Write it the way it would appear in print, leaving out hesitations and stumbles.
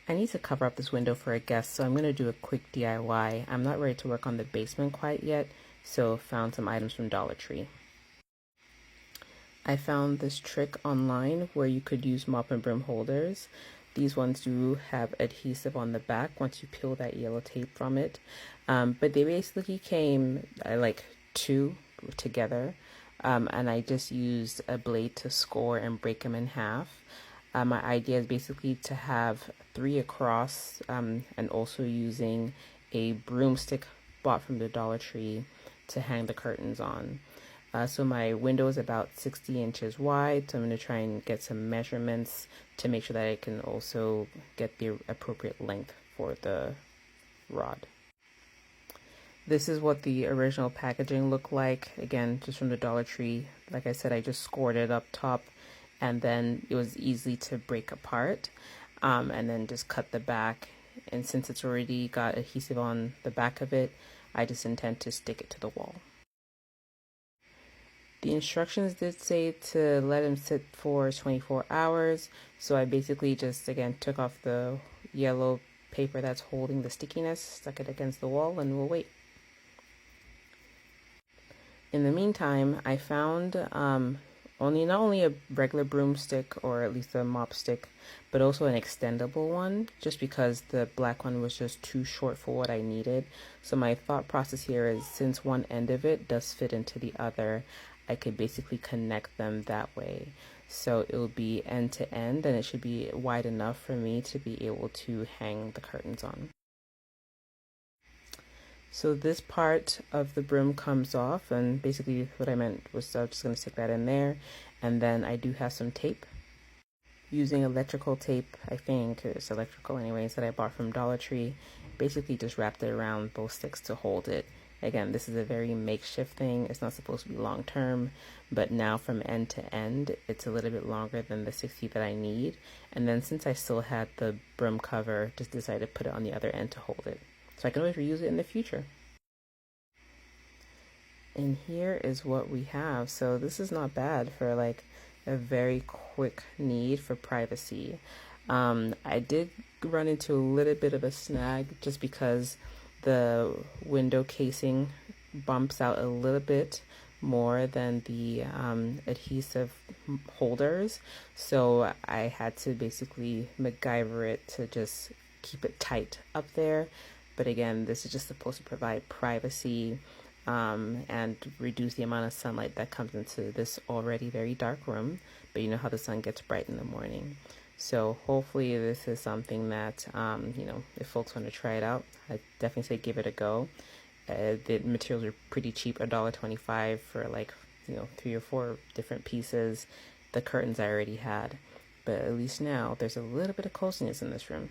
I need to cover up this window for a guest, so I'm going to do a quick DIY. I'm not ready to work on the basement quite yet, so found some items from Dollar Tree. I found this trick online where you could use mop and broom holders. These ones do have adhesive on the back once you peel that yellow tape from it. But they basically came like two together, and I just used a blade to score and break them in half. My idea is basically to have three across, and also using a broomstick bought from the Dollar Tree to hang the curtains on. So my window is about 60 inches wide, so I'm going to try and get some measurements to make sure that I can also get the appropriate length for the rod. This is what the original packaging looked like, again, just from the Dollar Tree. Like I said, I just scored it up top, and then it was easy to break apart, and then just cut the back. And since it's already got adhesive on the back of it, I just intend to stick it to the wall. The instructions did say to let him sit for 24 hours, so I basically just, again, took off the yellow paper that's holding the stickiness, stuck it against the wall, and we'll wait. In the meantime, I found not only a regular broomstick, or at least a mop stick, but also an extendable one, just because the black one was just too short for what I needed. So my thought process here is, since one end of it does fit into the other, I could basically connect them that way. So it will be end to end, and it should be wide enough for me to be able to hang the curtains on. So this part of the broom comes off, and basically what I meant was I'm just going to stick that in there, and then I do have some tape. Using electrical tape, I think it's electrical anyways, that I bought from Dollar Tree, basically just wrapped it around both sticks to hold it. Again, this is a very makeshift thing. It's not supposed to be long term, but now from end to end, it's a little bit longer than the 60 that I need. And then since I still had the broom cover, just decided to put it on the other end to hold it. So I can always reuse it in the future. And here is what we have. So this is not bad for like a very quick need for privacy. I did run into a little bit of a snag just because the window casing bumps out a little bit more than the adhesive holders, so I had to basically MacGyver it to just keep it tight up there. But again, this is just supposed to provide privacy, and reduce the amount of sunlight that comes into this already very dark room. But you know how the sun gets bright in the morning. So hopefully this is something that, if folks want to try it out, I definitely say give it a go. The materials are pretty cheap, $1.25 for like, 3 or 4 different pieces. The curtains I already had. But at least now there's a little bit of coziness in this room.